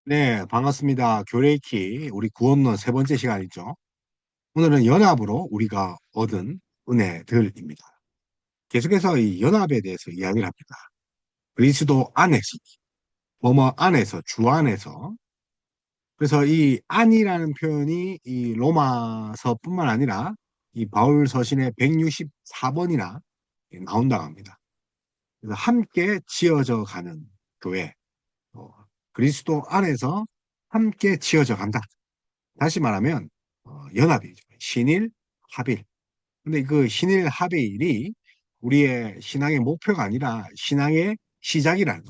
네, 반갑습니다. 교레이키 우리 구원론 세 번째 시간이죠. 오늘은 연합으로 우리가 얻은 은혜들입니다. 계속해서 이 연합에 대해서 이야기를 합니다. 그리스도 안에서, 뭐뭐 안에서, 주 안에서. 그래서 이 안이라는 표현이 이 로마서뿐만 아니라 이 바울 서신의 164번이나 나온다고 합니다. 그래서 함께 지어져 가는 교회, 어, 그리스도 안에서 함께 지어져 간다. 다시 말하면 연합이죠. 신일, 합일. 근데 그 신일, 합일이 우리의 신앙의 목표가 아니라 신앙의 시작이라는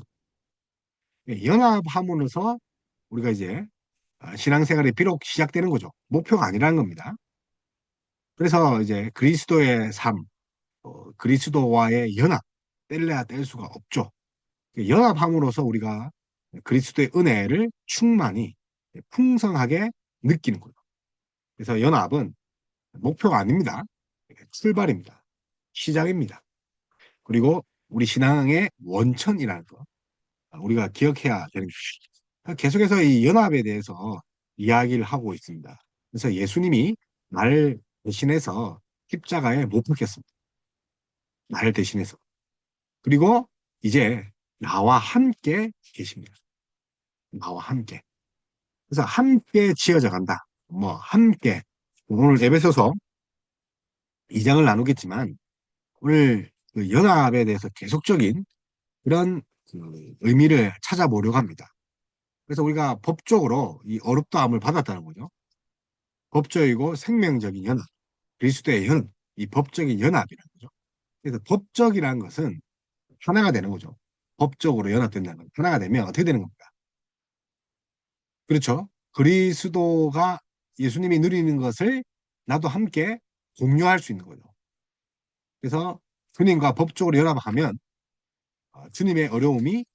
거예요. 연합함으로써 우리가 이제 신앙생활이 비록 시작되는 거죠. 목표가 아니라는 겁니다. 그래서 이제 그리스도의 삶, 그리스도와의 연합, 뗄래야 뗄 수가 없죠. 연합함으로써 우리가 그리스도의 은혜를 충만히 풍성하게 느끼는 거예요. 그래서 연합은 목표가 아닙니다. 출발입니다. 시작입니다. 그리고 우리 신앙의 원천이라는 거 우리가 기억해야 되는 것입니다. 계속해서 이 연합에 대해서 이야기를 하고 있습니다. 그래서 예수님이 나를 대신해서 십자가에 못 박혔습니다. 나를 대신해서. 그리고 이제 나와 함께 계십니다. 나와 함께. 그래서 함께 지어져 간다. 뭐 함께 오늘 에베소서 2장을 나누겠지만 오늘 그 연합에 대해서 계속적인 그런 그 의미를 찾아보려고 합니다. 그래서 우리가 법적으로 이 어렵다함을 받았다는 거죠. 법적이고 생명적인 연합, 그리스도의 연합, 이 법적인 연합이라는 거죠. 그래서 법적이라는 것은 하나가 되는 거죠. 법적으로 연합된다는 건 하나가 되면 어떻게 되는 겁니까? 그렇죠. 그리스도가 예수님이 누리는 것을 나도 함께 공유할 수 있는 거죠. 그래서 주님과 법적으로 연합하면 주님의 어려움이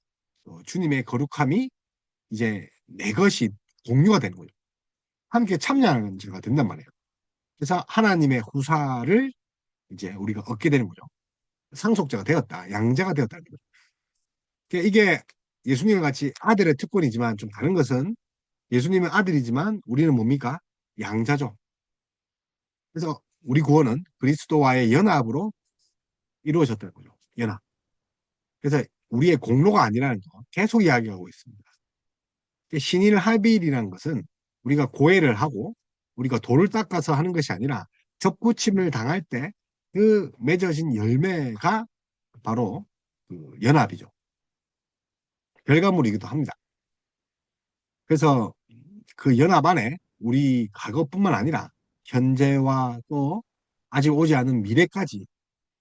주님의 거룩함이 이제 내 것이 공유가 되는 거죠. 함께 참여하는 자가 된단 말이에요. 그래서 하나님의 후사를 이제 우리가 얻게 되는 거죠. 상속자가 되었다. 양자가 되었다는 거죠. 그러니까 이게 예수님과 같이 아들의 특권이지만 좀 다른 것은 예수님은 아들이지만 우리는 뭡니까? 양자죠. 그래서 우리 구원은 그리스도와의 연합으로 이루어졌다는 거죠. 연합. 그래서 우리의 공로가 아니라는 거 계속 이야기하고 있습니다. 신일 합일이라는 것은 우리가 고해를 하고 우리가 돌을 닦아서 하는 것이 아니라 접붙임을 당할 때 그 맺어진 열매가 바로 그 연합이죠. 결과물이기도 합니다. 그래서 그 연합 안에 우리 과거뿐만 아니라 현재와 또 아직 오지 않은 미래까지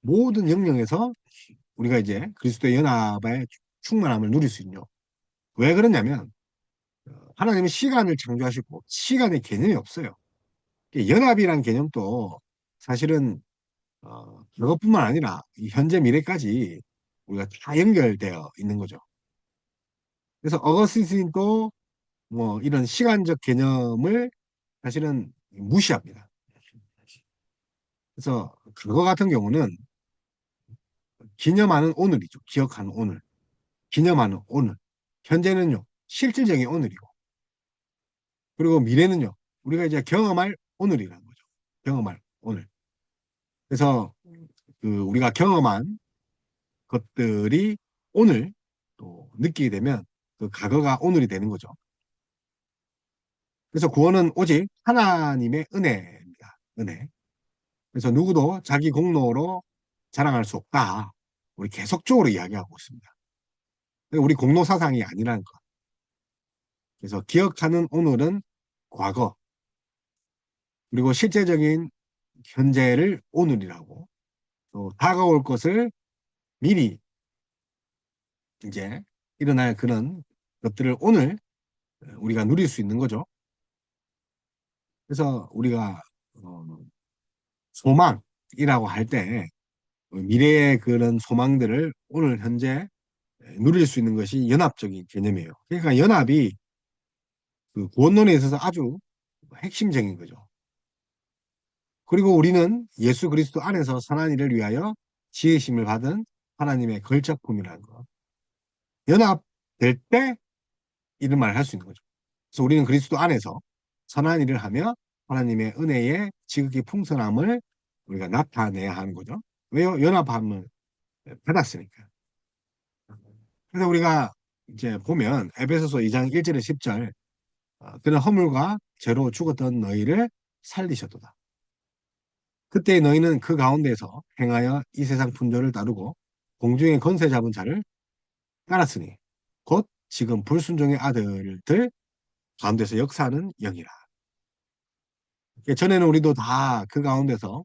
모든 영역에서 우리가 이제 그리스도의 연합의 충만함을 누릴 수 있죠. 왜 그러냐면 하나님은 시간을 창조하시고 시간의 개념이 없어요. 연합이란 개념도 사실은 그것뿐만 아니라 이 현재 미래까지 우리가 다 연결되어 있는 거죠. 그래서 어거스틴도 뭐 이런 시간적 개념을 사실은 무시합니다. 그래서 그거 같은 경우는 기념하는 오늘이죠. 기억하는 오늘. 기념하는 오늘. 현재는요. 실질적인 오늘이고. 그리고 미래는요. 우리가 이제 경험할 오늘이라는 거죠. 경험할 오늘. 그래서 그 우리가 경험한 것들이 오늘 또 느끼게 되면 그 과거가 오늘이 되는 거죠. 그래서 구원은 오직 하나님의 은혜입니다. 은혜. 그래서 누구도 자기 공로로 자랑할 수 없다. 우리 계속적으로 이야기하고 있습니다. 우리 공로 사상이 아니라는 것. 그래서 기억하는 오늘은 과거, 그리고 실제적인 현재를 오늘이라고, 또 다가올 것을 미리 이제 일어날 그런 것들을 오늘 우리가 누릴 수 있는 거죠. 그래서 우리가 어, 소망이라고 할 때 미래의 그런 소망들을 오늘 현재 누릴 수 있는 것이 연합적인 개념이에요. 그러니까 연합이 그 구원론에 있어서 아주 핵심적인 거죠. 그리고 우리는 예수 그리스도 안에서 선한 일을 위하여 지으심을 받은 하나님의 걸작품이라는 거. 연합될 때 이런 말을 할 수 있는 거죠. 그래서 우리는 그리스도 안에서 선한 일을 하며 하나님의 은혜의 지극히 풍성함을 우리가 나타내야 하는 거죠. 왜요? 연합함을 받았으니까. 그래서 우리가 이제 보면 에베소서 2장 1절에 10절 그는 허물과 죄로 죽었던 너희를 살리셨도다. 그때 너희는 그 가운데서 행하여 이 세상 풍조를 따르고 공중의 권세 잡은 자를 따랐으니 곧 지금 불순종의 아들들 가운데서 역사하는 영이라. 전에는 우리도 다 그 가운데서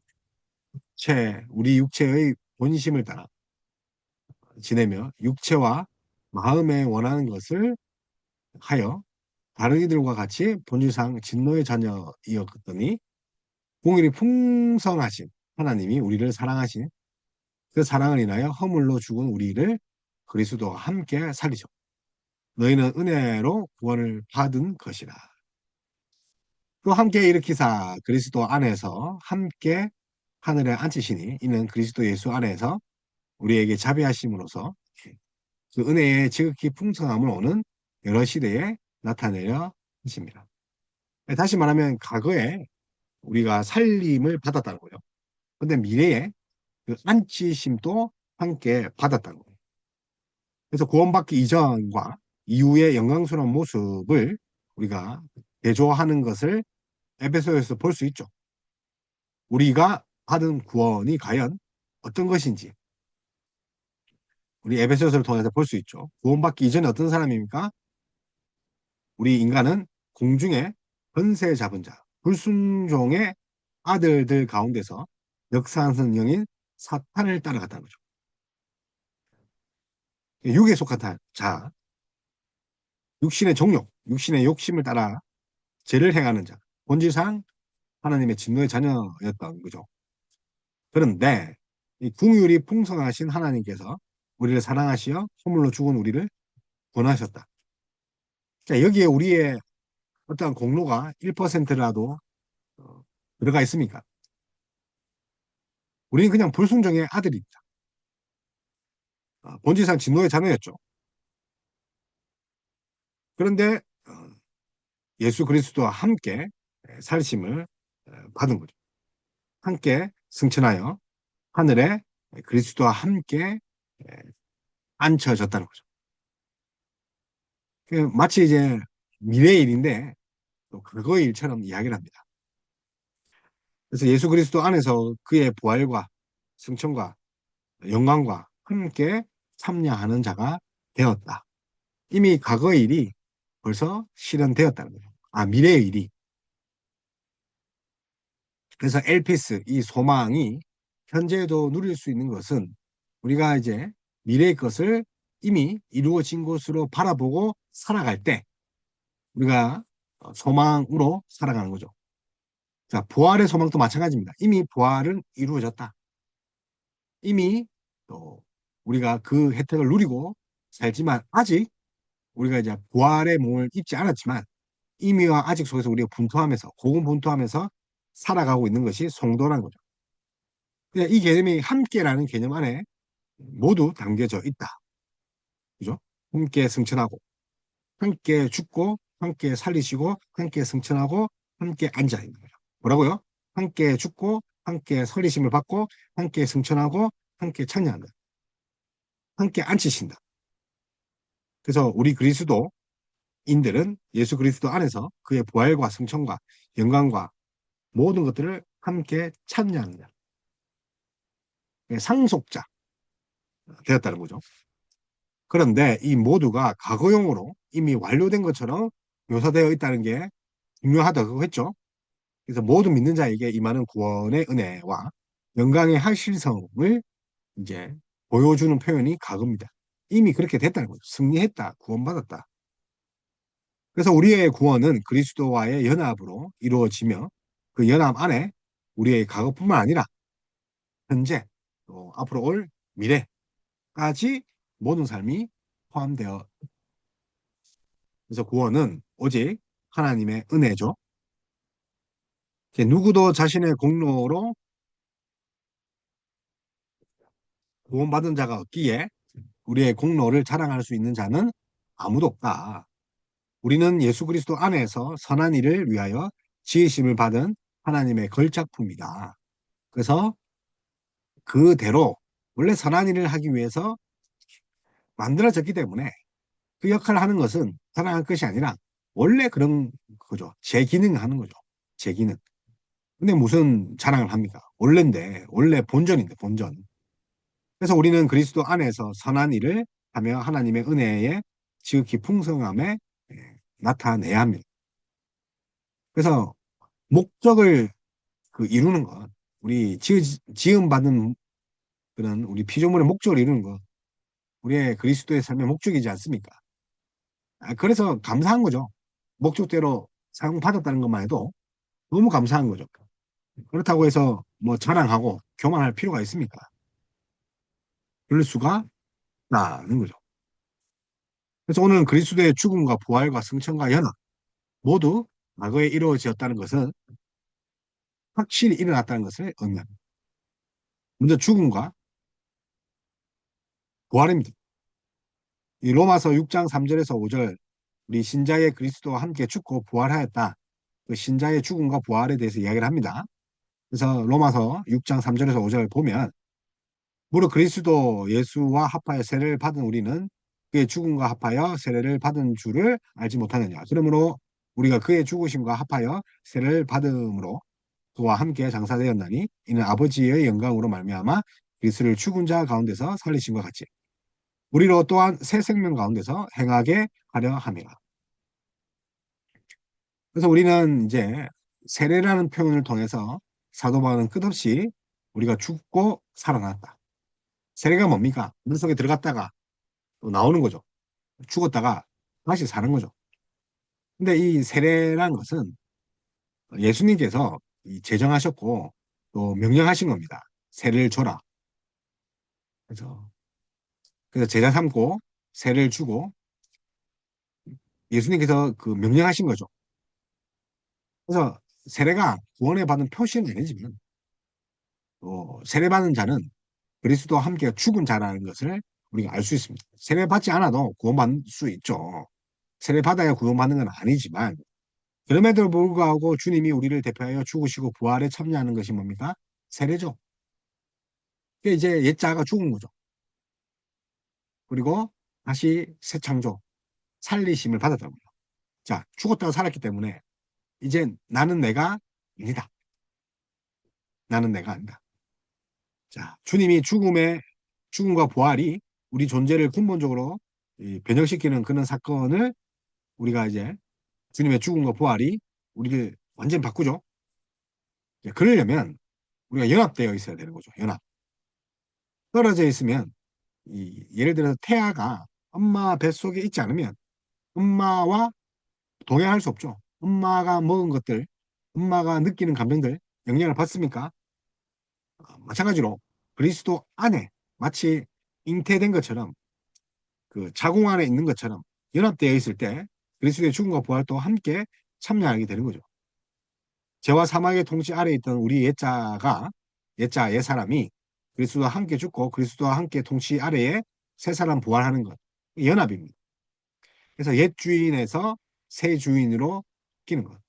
우리 육체의 본심을 따라 지내며 육체와 마음에 원하는 것을 하여 다른 이들과 같이 본질상 진노의 자녀이었더니 공일이 풍성하신 하나님이 우리를 사랑하신 그 사랑을 인하여 허물로 죽은 우리를 그리스도와 함께 살리셨고 너희는 은혜로 구원을 받은 것이라. 또 함께 일으키사 그리스도 안에서 함께 하늘에 앉히시니 이는 그리스도 예수 안에서 우리에게 자비하심으로써 그 은혜의 지극히 풍성함을 오는 여러 시대에 나타내려 하십니다. 다시 말하면 과거에 우리가 살림을 받았다는 거예요. 근데 미래에 그 안치심도 함께 받았다는 거예요. 그래서 구원받기 이전과 이후의 영광스러운 모습을 우리가 대조하는 것을 에베소에서 볼 수 있죠. 우리가 받은 구원이 과연 어떤 것인지 우리 에베소서를 통해서 볼 수 있죠. 구원받기 이전에 어떤 사람입니까? 우리 인간은 공중에 권세 잡은 자, 불순종의 아들들 가운데서 역사하는 영인 사탄을 따라갔다는 거죠. 육에 속한 자, 육신의 정욕, 육신의 욕심을 따라 죄를 행하는 자, 본질상 하나님의 진노의 자녀였던 거죠. 그런데 이 궁율이 풍성하신 하나님께서 우리를 사랑하시어 허물로 죽은 우리를 구원하셨다. 자, 여기에 우리의 어떠한 공로가 1%라도 들어가 있습니까? 우리는 그냥 불순종의 아들입니다. 본질상 진노의 자녀였죠. 그런데 예수 그리스도와 함께 살심을 받은 거죠. 함께 승천하여 하늘에 그리스도와 함께 앉혀졌다는 거죠. 마치 이제 미래의 일인데 또 그거의 일처럼 이야기를 합니다. 그래서 예수 그리스도 안에서 그의 부활과 승천과 영광과 함께 참여하는 자가 되었다. 이미 과거의 일이 벌써 실현되었다는 거죠. 미래의 일이. 그래서 엘피스, 이 소망이 현재에도 누릴 수 있는 것은 우리가 이제 미래의 것을 이미 이루어진 것으로 바라보고 살아갈 때 우리가 소망으로 살아가는 거죠. 자, 부활의 소망도 마찬가지입니다. 이미 부활은 이루어졌다. 이미 또 우리가 그 혜택을 누리고 살지만 아직 우리가 이제 부활의 몸을 입지 않았지만 이미와 아직 속에서 우리가 분투하면서 고군분투하면서 살아가고 있는 것이 성도라는 거죠. 그냥 이 개념이 함께라는 개념 안에 모두 담겨져 있다. 그죠? 함께 승천하고 함께 죽고 함께 살리시고 함께 승천하고 함께 앉아 있는 거죠. 뭐라고요? 함께 죽고 함께 살리심을 받고 함께 승천하고 함께 찬양한다. 함께 앉히신다. 그래서 우리 그리스도인들은 예수 그리스도 안에서 그의 부활과 승천과 영광과 모든 것들을 함께 찬양한다. 상속자 되었다는 거죠. 그런데 이 모두가 과거용으로 이미 완료된 것처럼 묘사되어 있다는 게 중요하다고 했죠. 그래서 모든 믿는 자에게 임하는 구원의 은혜와 영광의 할실성을 이제 보여주는 표현이 과거입니다. 이미 그렇게 됐다는 거죠. 승리했다, 구원받았다. 그래서 우리의 구원은 그리스도와의 연합으로 이루어지며 그 연합 안에 우리의 과거뿐만 아니라 현재 또 앞으로 올 미래까지 모든 삶이 포함되어 그래서 구원은 오직 하나님의 은혜죠. 누구도 자신의 공로로 구원받은 자가 없기에 우리의 공로를 자랑할 수 있는 자는 아무도 없다. 우리는 예수 그리스도 안에서 선한 일을 위하여 지으심을 받은 하나님의 걸작품이다. 그래서 그대로 원래 선한 일을 하기 위해서 만들어졌기 때문에 그 역할을 하는 것은 자랑할 것이 아니라 원래 그런 거죠. 제 기능을 하는 거죠. 제 기능. 근데 무슨 자랑을 합니까? 원래인데, 원래 본전인데, 본전. 그래서 우리는 그리스도 안에서 선한 일을 하며 하나님의 은혜에 지극히 풍성함에 나타내야 합니다. 그래서 목적을 이루는 것, 우리 지음 받은 그런 우리 피조물의 목적을 이루는 것, 우리의 그리스도의 삶의 목적이지 않습니까? 그래서 감사한 거죠. 목적대로 사용받았다는 것만 해도 너무 감사한 거죠. 그렇다고 해서 뭐 자랑하고 교만할 필요가 있습니까? 그럴 수가 없다는 거죠. 그래서 오늘 그리스도의 죽음과 부활과 승천과 연합 모두 과거에 이루어졌다는 것은 확실히 일어났다는 것을 의미합니다. 먼저 죽음과 부활입니다. 이 로마서 6장 3절에서 5절 우리 신자의 그리스도와 함께 죽고 부활하였다. 그 신자의 죽음과 부활에 대해서 이야기를 합니다. 그래서 로마서 6장 3절에서 5절 보면 무릇 그리스도 예수와 합하여 세례를 받은 우리는 그의 죽음과 합하여 세례를 받은 줄을 알지 못하느냐. 그러므로 우리가 그의 죽으심과 합하여 세례를 받음으로 그와 함께 장사되었나니 이는 아버지의 영광으로 말미암아 그리스도를 죽은 자 가운데서 살리심과 같이 우리로 또한 새 생명 가운데서 행하게 하려 함이라. 그래서 우리는 이제 세례라는 표현을 통해서 사도 바울은 끝없이 우리가 죽고 살아났다. 세례가 뭡니까? 물속에 들어갔다가 또 나오는 거죠. 죽었다가 다시 사는 거죠. 근데 이 세례란 것은 예수님께서 제정하셨고 또 명령하신 겁니다. 세례를 줘라. 그래서 제자 삼고 세례를 주고 예수님께서 명령하신 거죠. 그래서 세례가 구원에 받은 표시는 아니지만 또 세례받은 자는 그리스도와 함께 죽은 자라는 것을 우리가 알 수 있습니다. 세례받지 않아도 구원받을 수 있죠. 세례받아야 구원받는 건 아니지만 그럼에도 불구하고 주님이 우리를 대표하여 죽으시고 부활에 참여하는 것이 뭡니까? 세례죠. 그게 이제 옛자가 죽은 거죠. 그리고 다시 새 창조, 살리심을 받았다고요. 자, 죽었다가 살았기 때문에 이제 나는 내가 아니다. 나는 내가 아니다. 자, 주님이 죽음과 부활이 우리 존재를 근본적으로 변형시키는 그런 사건을 우리가 이제 주님의 죽음과 부활이 우리를 완전히 바꾸죠. 그러려면 우리가 연합되어 있어야 되는 거죠. 연합. 떨어져 있으면 예를 들어서 태아가 엄마 뱃속에 있지 않으면 엄마와 동행할 수 없죠. 엄마가 먹은 것들, 엄마가 느끼는 감정들 영향을 받습니까? 마찬가지로 그리스도 안에 마치 잉태된 것처럼 자궁 안에 있는 것처럼 연합되어 있을 때 그리스도의 죽음과 부활도 함께 참여하게 되는 거죠. 죄와 사망의 통치 아래에 있던 우리 옛 사람이 그리스도와 함께 죽고 그리스도와 함께 통치 아래에 새 사람 부활하는 것. 연합입니다. 그래서 옛 주인에서 새 주인으로 바뀌는 것.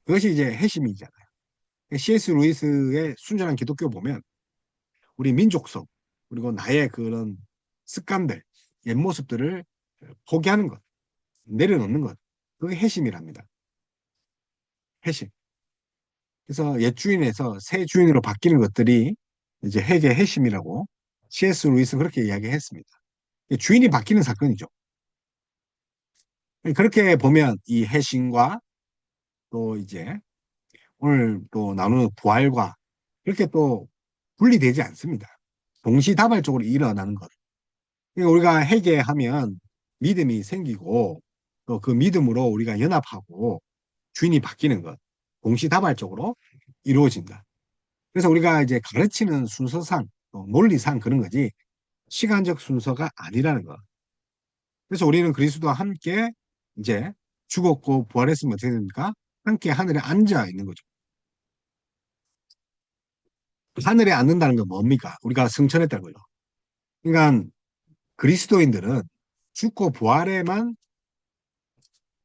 그것이 이제 해심이잖아요. C.S. 루이스의 순전한 기독교 보면 우리 민족성 그리고 나의 그런 습관들, 옛 모습들을 포기하는 것, 내려놓는 것. 그게 해심이랍니다. 해심. 그래서 옛 주인에서 새 주인으로 바뀌는 것들이 이제 핵의 해심이라고 C.S. 루이스는 그렇게 이야기했습니다. 주인이 바뀌는 사건이죠. 그렇게 보면 이 해심과 또 이제 오늘 또 나누는 부활과 그렇게 또 분리되지 않습니다. 동시다발적으로 일어나는 것. 그러니까 우리가 회개하면 믿음이 생기고 또 그 믿음으로 우리가 연합하고 주인이 바뀌는 것. 동시다발적으로 이루어진다. 그래서 우리가 이제 가르치는 순서상, 또 논리상 그런 거지, 시간적 순서가 아니라는 거. 그래서 우리는 그리스도와 함께 이제 죽었고 부활했으면 어떻게 됩니까? 함께 하늘에 앉아 있는 거죠. 하늘에 앉는다는 건 뭡니까? 우리가 승천했다는 거죠. 그러니까 그리스도인들은 죽고 부활에만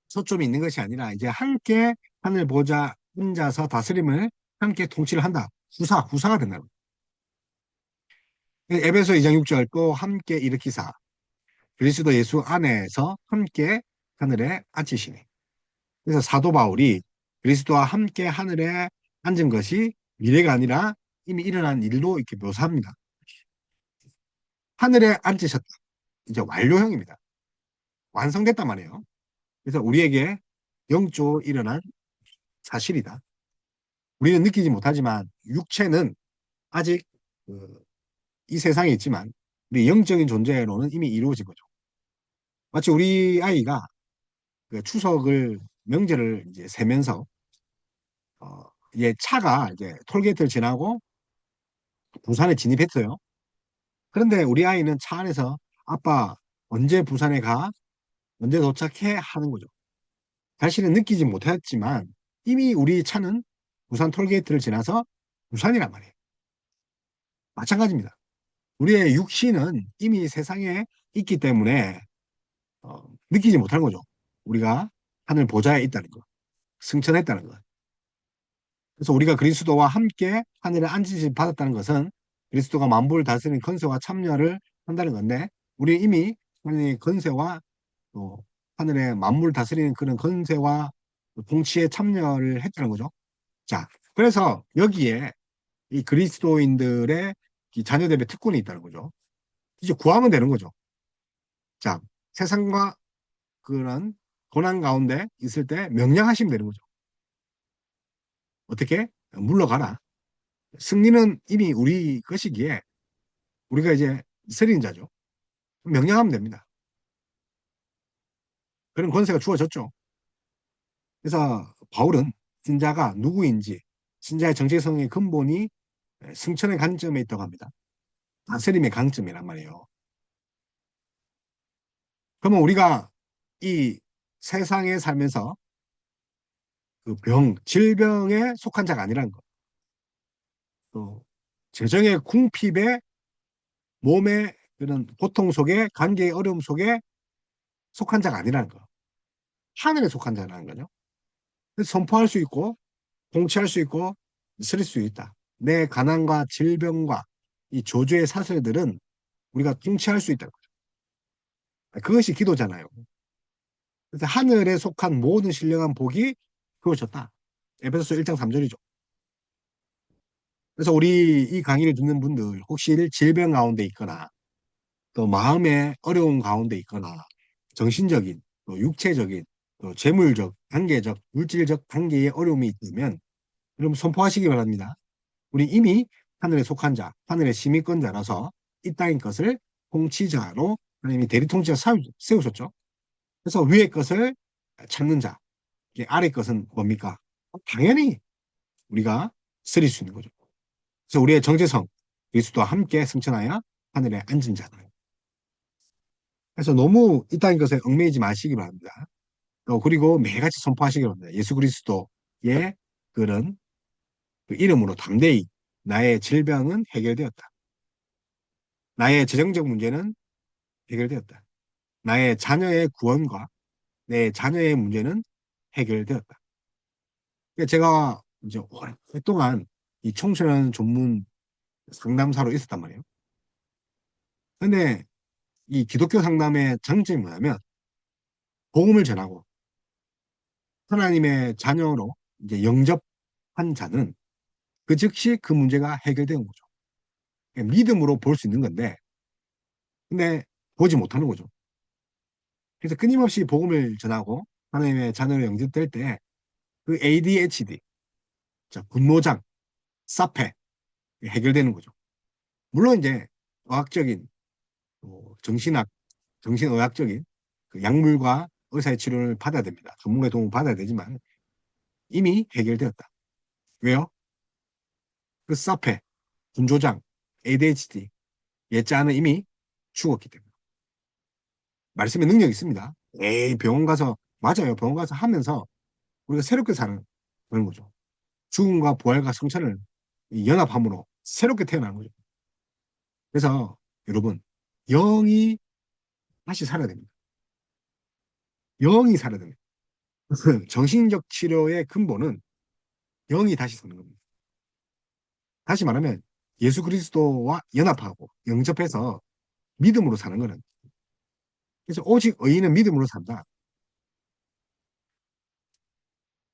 초점이 있는 것이 아니라 이제 함께 하늘 보좌 앉아서 다스림을 함께 통치를 한다. 후사가 된다는 거예요. 에베소 2장 6절 또 함께 일으키사 그리스도 예수 안에서 함께 하늘에 앉히시니. 그래서 사도 바울이 그리스도와 함께 하늘에 앉은 것이 미래가 아니라 이미 일어난 일로 이렇게 묘사합니다. 하늘에 앉으셨다. 이제 완료형입니다. 완성됐단 말이에요. 그래서 우리에게 영적으로 일어난 사실이다. 우리는 느끼지 못하지만 육체는 아직 이 세상에 있지만 우리 영적인 존재로는 이미 이루어진 거죠. 마치 우리 아이가 그 추석을 명절을 이제 세면서 이제 차가 이제 톨게이트를 지나고 부산에 진입했어요. 그런데 우리 아이는 차 안에서 아빠 언제 부산에 가? 언제 도착해? 하는 거죠. 사실은 느끼지 못했지만 이미 우리 차는 부산 톨게이트를 지나서 부산이란 말이에요. 마찬가지입니다. 우리의 육신은 이미 세상에 있기 때문에 느끼지 못하는 거죠. 우리가 하늘 보좌에 있다는 거, 승천했다는 거. 그래서 우리가 그리스도와 함께 하늘에 앉으심 받았다는 것은 그리스도가 만물을 다스리는 건세와 참여를 한다는 건데 우리 이미 하나님의 건세와 또 하늘의 만물 다스리는 그런 건세와 통치에 참여를 했다는 거죠. 자, 그래서 여기에 이 그리스도인들의 이 자녀됨의 특권이 있다는 거죠. 이제 구하면 되는 거죠. 자, 세상과 그런 고난 가운데 있을 때 명령하시면 되는 거죠. 어떻게? 물러가라. 승리는 이미 우리 것이기에 우리가 이제 살인자죠. 명령하면 됩니다. 그런 권세가 주어졌죠. 그래서 바울은 신자가 누구인지 신자의 정체성의 근본이 승천의 관점에 있다고 합니다. 다스림의 강점이란 말이에요. 그러면 우리가 이 세상에 살면서 그 질병에 속한 자가 아니라는 거. 또 재정의 궁핍에 몸의 그런 고통 속에 관계의 어려움 속에 속한 자가 아니라는 거. 하늘에 속한 자라는 거죠. 그래서 선포할 수 있고 통치할 수 있고 쓸 수 있다. 내 가난과 질병과 이 저주의 사슬들은 우리가 통치할 수 있다는 거죠. 그것이 기도잖아요. 그래서 하늘에 속한 모든 신령한 복이 그것이었다. 에베소서 1장 3절이죠. 그래서 우리 이 강의를 듣는 분들 혹시 질병 가운데 있거나 또 마음의 어려움 가운데 있거나 정신적인 또 육체적인 또 재물적, 관계적, 물질적 관계에 어려움이 있다면 여러분 선포하시기 바랍니다. 우리 이미 하늘에 속한 자, 하늘의 시민권자라서 이 땅의 것을 통치자로 하나님이 대리통치자 세우셨죠. 그래서 위의 것을 찾는 자, 아래 것은 뭡니까? 당연히 우리가 쓰릴 수 있는 거죠. 그래서 우리의 정체성, 그리스도와 함께 승천하여 하늘에 앉은 자다. 그래서 너무 이 땅의 것에 얽매이지 마시기 바랍니다. 또 그리고 매일같이 선포하시기 바랍니다. 예수 그리스도의 그런 그 이름으로 담대히 나의 질병은 해결되었다. 나의 재정적 문제는 해결되었다. 나의 자녀의 구원과 내 자녀의 문제는 해결되었다. 제가 이제 오랫동안 이 청소년 전문 상담사로 있었단 말이에요. 근데 이 기독교 상담의 장점이 뭐냐면 복음을 전하고 하나님의 자녀로 이제 영접한 자는 그 즉시 그 문제가 해결되는 거죠. 믿음으로 볼 수 있는 건데, 근데 보지 못하는 거죠. 그래서 끊임없이 복음을 전하고 하나님의 자녀로 영접될 때 그 ADHD, 분노장, 사페 해결되는 거죠. 물론 이제 의학적인 정신학, 정신의학적인 그 약물과 의사의 치료를 받아야 됩니다. 전문가의 도움을 받아야 되지만 이미 해결되었다. 왜요? 그 사페, 분조장, ADHD, 예자는 이미 죽었기 때문에. 말씀에 능력이 있습니다. 에이, 병원 가서, 맞아요. 병원 가서 하면서 우리가 새롭게 사는 그런 거죠. 죽음과 부활과 성찬을 연합함으로 새롭게 태어나는 거죠. 그래서 여러분, 영이 다시 살아야 됩니다. 영이 살아야 됩니다. 정신적 치료의 근본은 영이 다시 서는 겁니다. 다시 말하면 예수 그리스도와 연합하고 영접해서 믿음으로 사는 거는. 그래서 오직 의인은 믿음으로 산다.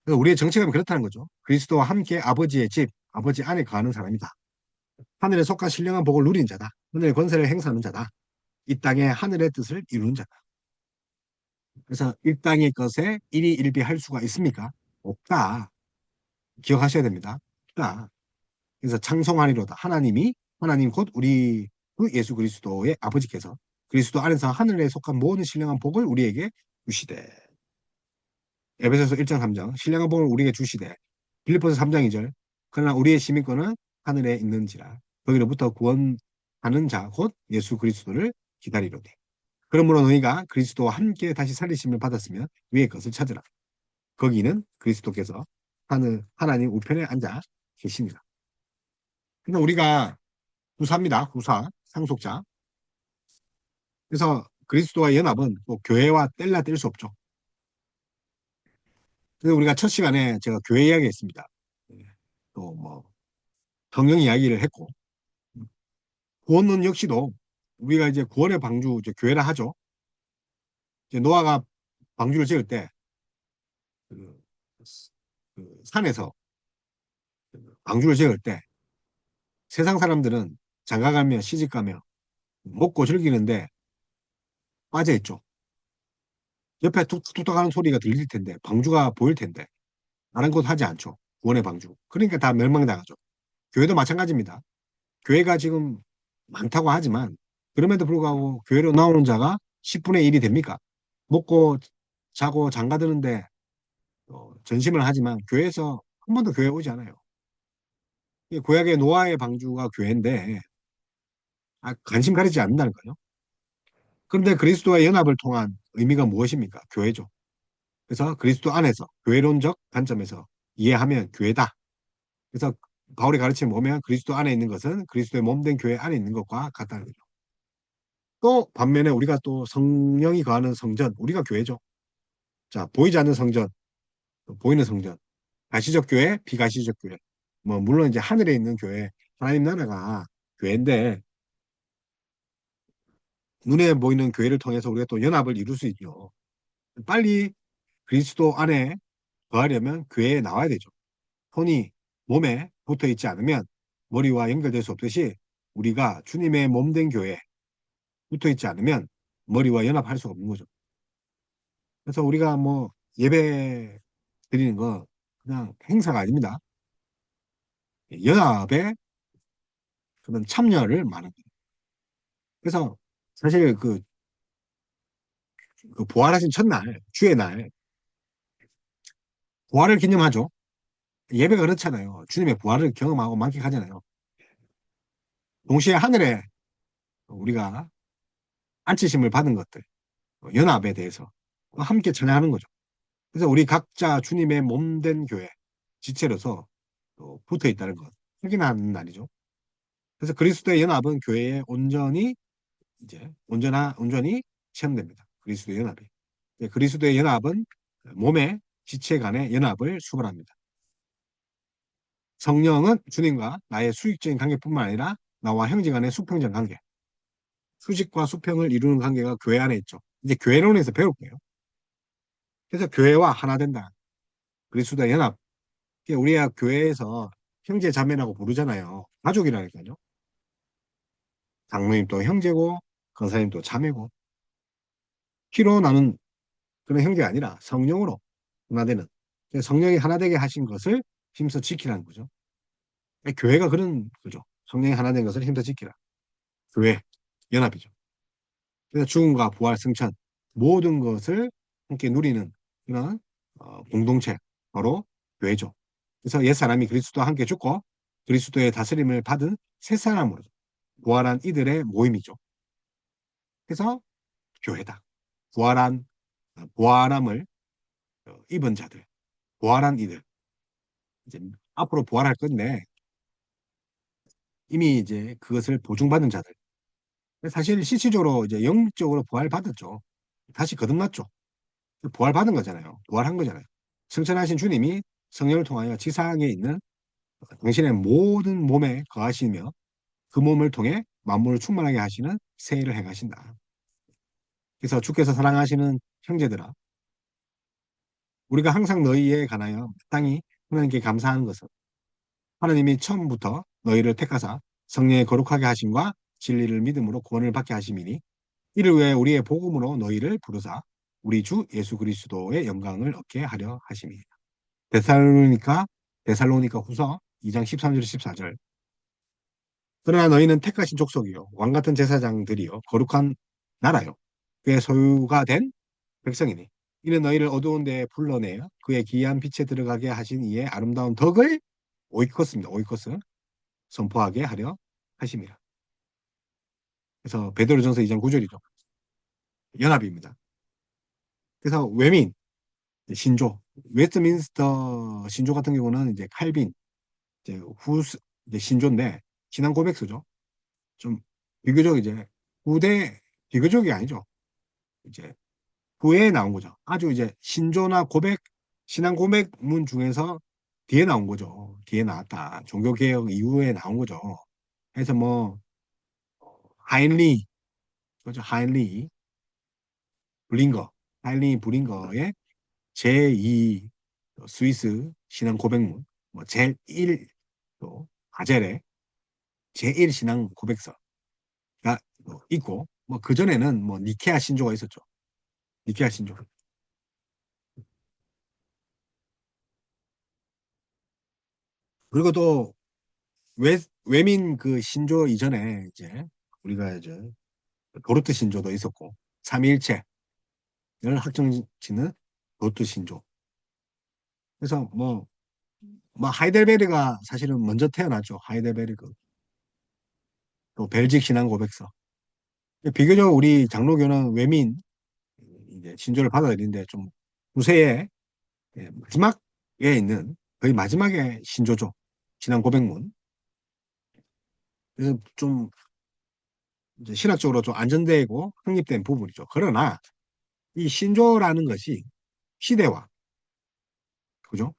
그래서 우리의 정체감이 그렇다는 거죠. 그리스도와 함께 아버지의 집, 아버지 안에 거하는 사람이다. 하늘에 속한 신령한 복을 누린 자다. 하늘의 권세를 행사하는 자다. 이 땅에 하늘의 뜻을 이루는 자다. 그래서 이 땅의 것에 일희일비할 수가 있습니까? 없다. 기억하셔야 됩니다. 없다. 그래서 창성하리로다. 하나님 곧 우리 그 예수 그리스도의 아버지께서 그리스도 안에서 하늘에 속한 모든 신령한 복을 우리에게 주시되. 에베소서 1장 3장 신령한 복을 우리에게 주시되. 빌립보서 3장 2절 그러나 우리의 시민권은 하늘에 있는지라 거기로부터 구원하는 자 곧 예수 그리스도를 기다리로되. 그러므로 너희가 그리스도와 함께 다시 살리심을 받았으면 위의 것을 찾으라. 거기는 그리스도께서 하나님 우편에 앉아 계십니다. 그러니까 우리가 후사입니다. 후사, 상속자. 그래서 그리스도와 연합은 또 교회와 뗄라 뗄 수 없죠. 그래서 우리가 첫 시간에 제가 교회 이야기 했습니다. 또 뭐 성령 이야기를 했고 구원론 역시도 우리가 이제 구원의 방주 이제 교회라 하죠. 이제 노아가 방주를 지을 때 그, 그 산에서 방주를 지을 때 세상 사람들은 장가가며 시집가며 먹고 즐기는데 빠져있죠. 옆에 툭툭툭 하는 소리가 들릴 텐데 방주가 보일 텐데 아랑곳 하지 않죠. 구원의 방주. 그러니까 다 멸망당하죠. 교회도 마찬가지입니다. 교회가 지금 많다고 하지만 그럼에도 불구하고 교회로 나오는 자가 10분의 1이 됩니까? 먹고 자고 장가드는데 전심을 하지만 교회에서 한 번도 교회 오지 않아요. 이 구약의 노아의 방주가 교회인데 관심 가리지 않는다는 거예요. 그런데 그리스도와 연합을 통한 의미가 무엇입니까? 교회죠. 그래서 그리스도 안에서 교회론적 관점에서 이해하면 교회다. 그래서 바울의 가르침을 보면 그리스도 안에 있는 것은 그리스도의 몸된 교회 안에 있는 것과 같다는 거죠. 또 반면에 우리가 또 성령이 거하는 성전, 우리가 교회죠. 자, 보이지 않는 성전, 또 보이는 성전, 가시적 교회, 비가시적 교회. 뭐 물론 이제 하늘에 있는 교회, 하나님 나라가 교회인데 눈에 보이는 교회를 통해서 우리가 또 연합을 이룰 수 있죠. 빨리 그리스도 안에 거하려면 교회에 나와야 되죠. 손이 몸에 붙어 있지 않으면 머리와 연결될 수 없듯이 우리가 주님의 몸된 교회에 붙어 있지 않으면 머리와 연합할 수가 없는 거죠. 그래서 우리가 뭐 예배 드리는 거 그냥 행사가 아닙니다. 연합에 그런 참여를 말합니다. 그래서 사실 그 부활하신 첫날, 주의 날, 부활을 기념하죠. 예배가 그렇잖아요. 주님의 부활을 경험하고 만끽하잖아요. 동시에 하늘에 우리가 안치심을 받은 것들, 연합에 대해서 함께 찬양하는 거죠. 그래서 우리 각자 주님의 몸된 교회, 지체로서 또 붙어 있다는 것, 확인하는 날이죠. 그래서 그리스도의 연합은 교회에 온전히 이제 온전히 체험됩니다. 그리스도의 연합이. 그리스도의 연합은 몸의 지체 간의 연합을 수반합니다. 성령은 주님과 나의 수직적인 관계뿐만 아니라 나와 형제 간의 수평적 관계, 수직과 수평을 이루는 관계가 교회 안에 있죠. 이제 교회론에서 배울게요. 그래서 교회와 하나 된다. 그리스도의 연합. 우리가 교회에서 형제 자매라고 부르잖아요. 가족이라니까요. 장로님 또 형제고, 권사님 또 자매고. 피로 나눈 그런 형제가 아니라 성령으로 하나 되는. 성령이 하나 되게 하신 것을 힘써 지키라는 거죠. 교회가 그런 거죠. 성령이 하나 된 것을 힘써 지키라. 교회, 연합이죠. 그래서 죽음과 부활, 승천 모든 것을 함께 누리는 그런 공동체, 바로 교회죠. 그래서 옛사람이 그리스도와 함께 죽고 그리스도의 다스림을 받은 새사람으로 부활한 이들의 모임이죠. 그래서 교회다. 부활함을 입은 자들, 부활한 이들. 이제 앞으로 부활할 건데 이미 이제 그것을 보증받은 자들. 사실 실질적으로 이제 영적으로 부활받았죠. 다시 거듭났죠. 부활받은 거잖아요. 부활한 거잖아요. 승천하신 주님이 성령을 통하여 지상에 있는 당신의 모든 몸에 거하시며 그 몸을 통해 만물을 충만하게 하시는 새 일을 행하신다. 그래서 주께서 사랑하시는 형제들아, 우리가 항상 너희에 관하여 마땅히 하나님께 감사하는 것은 하나님이 처음부터 너희를 택하사 성령의 거룩하게 하심과 진리를 믿음으로 구원을 받게 하심이니 이를 위해 우리의 복음으로 너희를 부르사 우리 주 예수 그리스도의 영광을 얻게 하려 하심이니라. 데살로니가 후서 2장 13절 14절. 그러나 너희는 택하신 족속이요 왕 같은 제사장들이요 거룩한 나라요 그의 소유가 된 백성이니 이는 너희를 어두운 데에 불러내어 그의 기이한 빛에 들어가게 하신 이의 아름다운 덕을 오이코스입니다. 오이코스 선포하게 하려 하심이라. 그래서 베드로전서 2장 9절이죠. 연합입니다. 그래서 외민 신조 웨스트민스터 신조 같은 경우는 이제 칼빈 이제 이제 신조인데 신앙 고백서죠. 좀 비교적 이제 후대 비교적이 아니죠. 이제 후에 나온 거죠. 아주 이제 신조나 고백 신앙 고백문 중에서 뒤에 나온 거죠. 뒤에 나왔다. 종교개혁 이후에 나온 거죠. 그래서 뭐 하인리 그죠? 하인리 블링거 하인리 블링거의 제2 스위스 신앙 고백문 뭐 제1 또 아젤의 제1 신앙 고백서가 뭐 있고 뭐 그전에는 뭐 니케아 신조가 있었죠. 니케아 신조. 그리고 또 외민 그 신조 이전에 이제 우리가 이제 도르트 신조도 있었고 삼위일체를 확정짓는 도르트 신조. 그래서 뭐 하이델베르가 사실은 먼저 태어났죠. 하이델베르그 또 벨직 신앙 고백서. 비교적 우리 장로교는 외민 이제 신조를 받아들이는데 좀 후세에 마지막에 있는 거의 마지막에 신조죠. 신앙 고백문. 그래서 좀 이제 신학적으로 좀 안전되고 확립된 부분이죠. 그러나 이 신조라는 것이 시대와 그죠?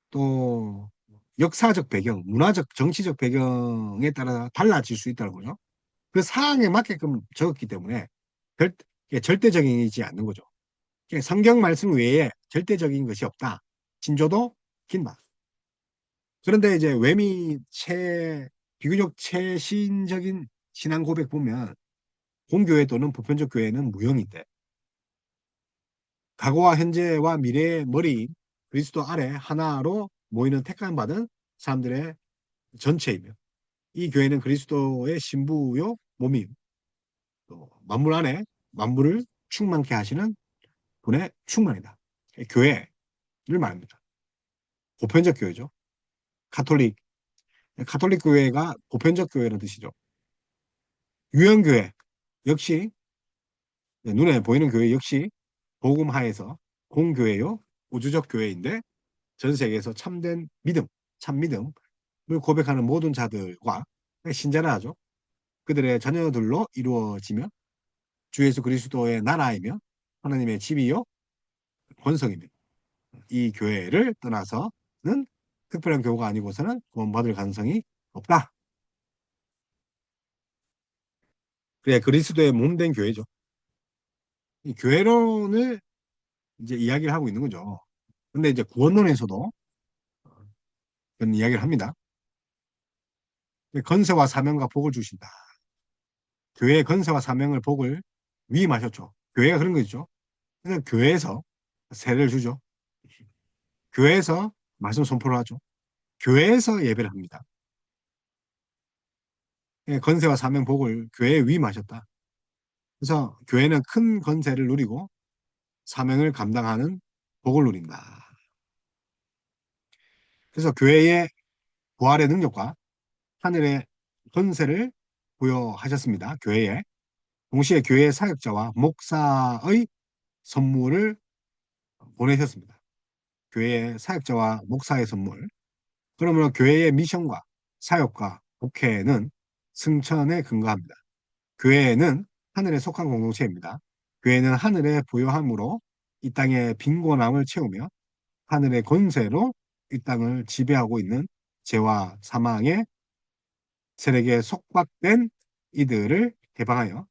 또 역사적 배경, 문화적, 정치적 배경에 따라 달라질 수 있다는 거죠. 그 상황에 맞게끔 적었기 때문에 이게 절대적이지 않는 거죠. 성경 말씀 외에 절대적인 것이 없다. 신조도 긴다. 그런데 이제 비교적 최신적인 신앙 고백 보면 공교회 또는 보편적 교회는 무형인데 과거와 현재와 미래의 머리인 그리스도 아래 하나로 모이는 택함 받은 사람들의 전체이며 이 교회는 그리스도의 신부요 몸임 또 만물 안에 만물을 충만케 하시는 분의 충만이다. 교회를 말합니다. 보편적 교회죠. 카톨릭 카톨릭 교회가 보편적 교회라는 뜻이죠. 유형교회 역시 눈에 보이는 교회 역시 복음 하에서 공교회요 우주적 교회인데 전 세계에서 참된 믿음, 참 믿음을 고백하는 모든 자들과 신자라 하죠. 그들의 자녀들로 이루어지며 주 예수 그리스도의 나라이며 하나님의 집이요 권성입니다. 이 교회를 떠나서는 특별한 교회가 아니고서는 구원받을 가능성이 없다. 그래 그리스도의 몸된 교회죠. 이 교회론을 이제 이야기를 하고 있는 거죠. 근데 이제 구원론에서도 그런 이야기를 합니다. 건세와 사명과 복을 주신다. 교회의 건세와 사명을 복을 위임하셨죠. 교회가 그런 거죠. 그래서 교회에서 세례를 주죠. 교회에서 말씀 선포를 하죠. 교회에서 예배를 합니다. 건세와 사명 복을 교회에 위임하셨다. 그래서 교회는 큰 건세를 누리고 사명을 감당하는 복을 누린다. 그래서 교회의 부활의 능력과 하늘의 건세를 부여하셨습니다. 교회에. 동시에 교회 사역자와 목사의 선물을 보내셨습니다. 교회의 사역자와 목사의 선물. 그러므로 교회의 미션과 사역과 목회는 승천에 근거합니다. 교회는 하늘에 속한 공동체입니다. 교회는 하늘의 부요함으로 이 땅의 빈곤함을 채우며 하늘의 권세로 이 땅을 지배하고 있는 죄와 사망의 세력에 속박된 이들을 해방하여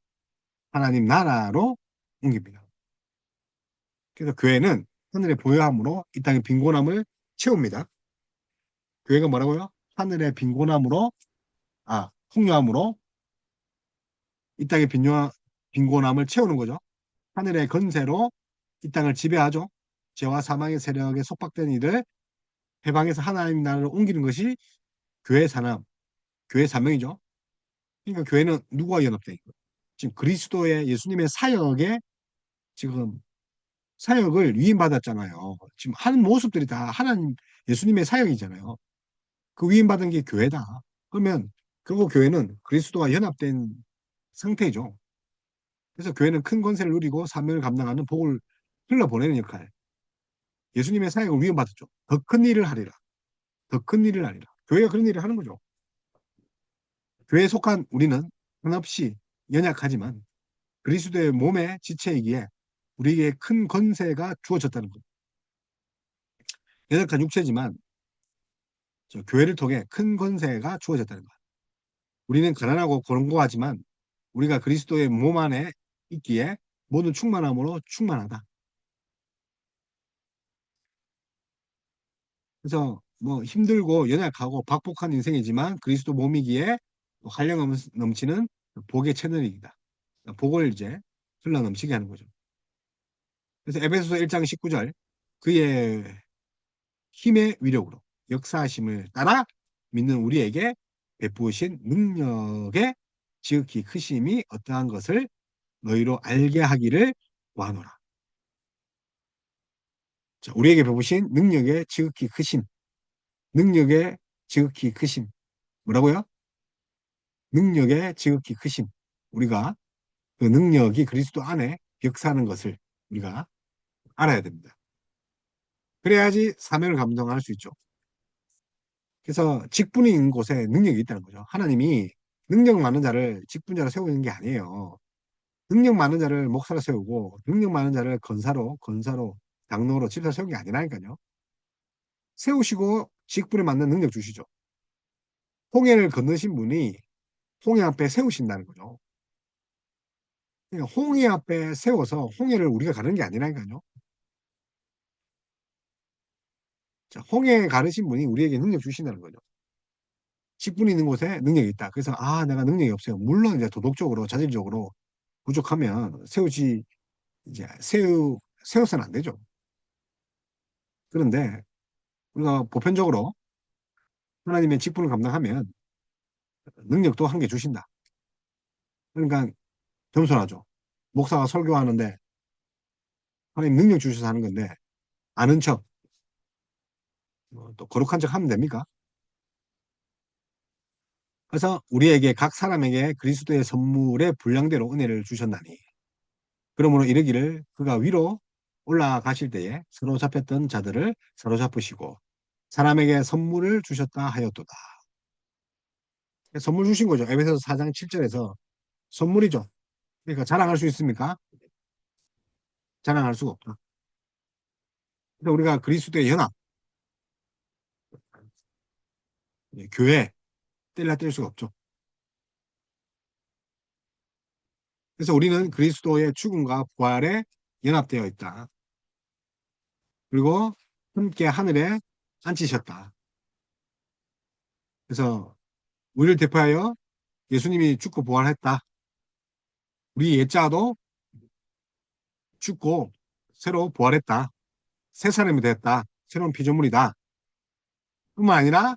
하나님 나라로 옮깁니다. 그래서 교회는 하늘의 보혈함으로 이 땅의 빈곤함을 채웁니다. 교회가 뭐라고요? 하늘의 빈곤함으로, 풍요함으로 이 땅의 빈곤함을 채우는 거죠. 하늘의 건세로 이 땅을 지배하죠. 죄와 사망의 세력에 속박된 이들 해방해서 하나님 나라를 옮기는 것이 교회 산업, 교회 사명이죠. 그러니까 교회는 누구와 연합돼 있고 지금 그리스도의 예수님의 사역에 지금 사역을 위임받았잖아요. 지금 하는 모습들이 다 하나님 예수님의 사역이잖아요. 그 위임받은 게 교회다. 그러면 결국 교회는 그리스도와 연합된 상태죠. 그래서 교회는 큰 권세를 누리고 사명을 감당하는 복을 흘러보내는 역할. 예수님의 사역을 위임받았죠. 더 큰 일을 하리라. 더 큰 일을 하리라. 교회가 그런 일을 하는 거죠. 교회에 속한 우리는 한없이 연약하지만 그리스도의 몸의 지체이기에 우리에게 큰 권세가 주어졌다는 것. 연약한 육체지만 교회를 통해 큰 권세가 주어졌다는 것. 우리는 가난하고 권고하지만 우리가 그리스도의 몸 안에 있기에 모든 충만함으로 충만하다. 그래서 뭐 힘들고 연약하고 박복한 인생이지만 그리스도 몸이기에 활력 넘치는 복의 채널이다. 복을 이제 흘러 넘치게 하는 거죠. 그래서 에베소서 1장 19절 그의 힘의 위력으로 역사하심을 따라 믿는 우리에게 베푸신 능력의 지극히 크심이 어떠한 것을 너희로 알게 하기를 구하노라. 자, 우리에게 베푸신 능력의 지극히 크심, 능력의 지극히 크심. 뭐라고요? 능력의 지극히 크심. 우리가 그 능력이 그리스도 안에 역사하는 것을 우리가 알아야 됩니다. 그래야지 사명을 감당할 수 있죠. 그래서 직분이 있는 곳에 능력이 있다는 거죠. 하나님이 능력 많은 자를 직분자로 세우는 게 아니에요. 능력 많은 자를 목사로 세우고 능력 많은 자를 권사로, 장로로, 집사로 세운 게 아니라니까요. 세우시고 직분에 맞는 능력 주시죠. 홍해를 건너신 분이 홍해 앞에 세우신다는 거죠. 그러니까 홍해 앞에 세워서 홍해를 우리가 가는 게 아니라니까요. 자, 홍해 가르신 분이 우리에게 능력 주신다는 거죠. 직분이 있는 곳에 능력이 있다. 그래서 내가 능력이 없어요. 물론 이제 도덕적으로 자질적으로 부족하면 세워서는 안 되죠. 그런데 우리가 보편적으로 하나님의 직분을 감당하면 능력도 한 개 주신다. 그러니까 겸손하죠. 목사가 설교하는데 하나님 능력 주셔서 하는 건데 아는 척, 또 거룩한 척 하면 됩니까? 그래서 우리에게 각 사람에게 그리스도의 선물의 분량대로 은혜를 주셨나니 그러므로 이르기를 그가 위로 올라가실 때에 사로잡혔던 자들을 사로잡으시고 사람에게 선물을 주셨다 하였도다. 선물 주신 거죠. 에베소서 4장 7절에서 선물이죠. 그러니까 자랑할 수 있습니까? 자랑할 수가 없다. 그래서 우리가 그리스도의 연합, 교회 뗄라 뗄 수가 없죠. 그래서 우리는 그리스도의 죽음과 부활에 연합되어 있다. 그리고 함께 하늘에 앉히셨다. 그래서 우리를 대표하여 예수님이 죽고 부활했다. 우리 옛자도 죽고 새로 부활했다. 새 사람이 됐다. 새로운 피조물이다. 뿐만 아니라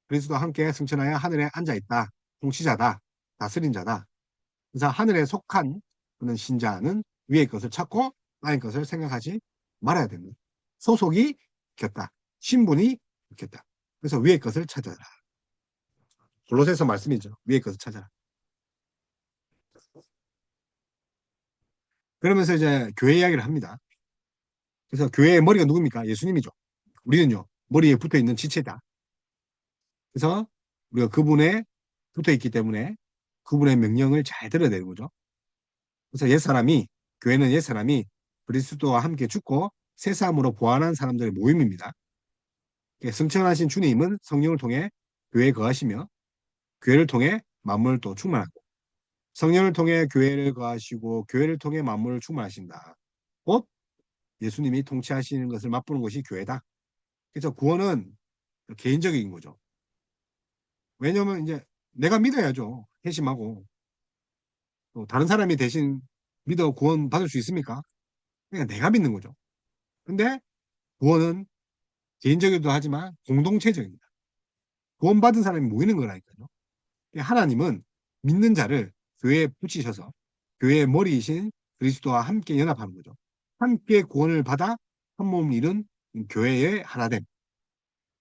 그리스도와 함께 승천하여 하늘에 앉아 있다. 통치자다. 다스린 자다. 그래서 하늘에 속한 그런 신자는 위의 것을 찾고 아래 것을 생각하지 말아야 됩니다. 소속이 있겠다. 신분이 있겠다. 그래서 위의 것을 찾아라. 골로새서 말씀이죠. 위의 것을 찾아라. 그러면서 이제 교회 이야기를 합니다. 그래서 교회의 머리가 누굽니까? 예수님이죠. 우리는요, 머리에 붙어 있는 지체다. 그래서 우리가 그분에 붙어 있기 때문에 그분의 명령을 잘 들어야 되는 거죠. 그래서 옛사람이, 교회는 옛사람이 그리스도와 함께 죽고 새 삶으로 부활한 사람들의 모임입니다. 승천하신 주님은 성령을 통해 교회에 거하시며 교회를 통해 만물을 또 충만하고 성령을 통해 교회를 거하시고 교회를 통해 만물을 충만하신다. 곧 예수님이 통치하시는 것을 맛보는 것이 교회다. 그래서 구원은 개인적인 거죠. 왜냐하면 이제 내가 믿어야죠. 회심하고 또 다른 사람이 대신 믿어 구원 받을 수 있습니까? 그러니까 내가 믿는 거죠. 근데 구원은 개인적이기도 하지만 공동체적입니다. 구원받은 사람이 모이는 거라니까요. 하나님은 믿는 자를 교회에 붙이셔서 교회의 머리이신 그리스도와 함께 연합하는 거죠. 함께 구원을 받아 한 몸을 이룬 교회의 하나됨.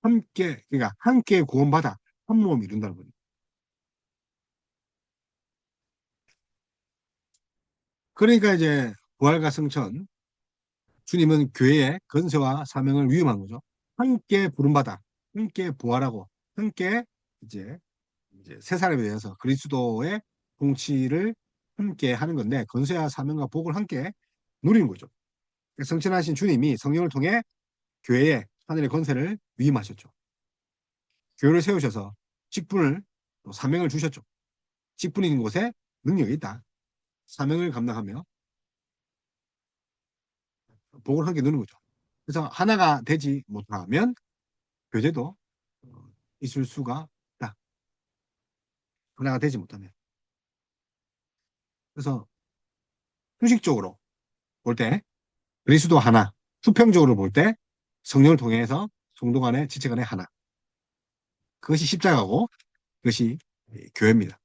함께, 그러니까 함께 구원받아 한 몸을 이룬다는 거죠. 그러니까 이제 부활과 승천, 주님은 교회의 건세와 사명을 위임한 거죠. 함께 부름받아, 함께 부활하고, 함께 이제 새 사람에 대해서 그리스도의 통치를 함께 하는 건데, 건세와 사명과 복을 함께 누리는 거죠. 성천하신 주님이 성령을 통해 교회에 하늘의 권세를 위임하셨죠. 교회를 세우셔서 직분을 또 사명을 주셨죠. 직분 있는 곳에 능력이 있다. 사명을 감당하며 복을 함께 누는 거죠. 그래서 하나가 되지 못하면 교제도 있을 수가 있다. 하나가 되지 못하면. 그래서 수식적으로 볼 때 그리스도 하나, 수평적으로 볼 때 성령을 통해서 성도 간의 지체 간의 하나. 그것이 십자가고 그것이 교회입니다.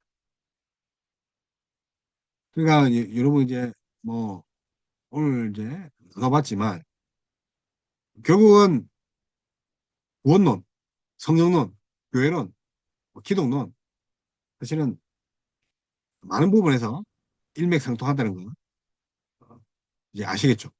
그러니까 여러분 이제 뭐 오늘 이제 나눠봤지만 결국은 구원론, 성령론, 교회론, 뭐 기독론 사실은 많은 부분에서 일맥상통한다는 거 이제 아시겠죠?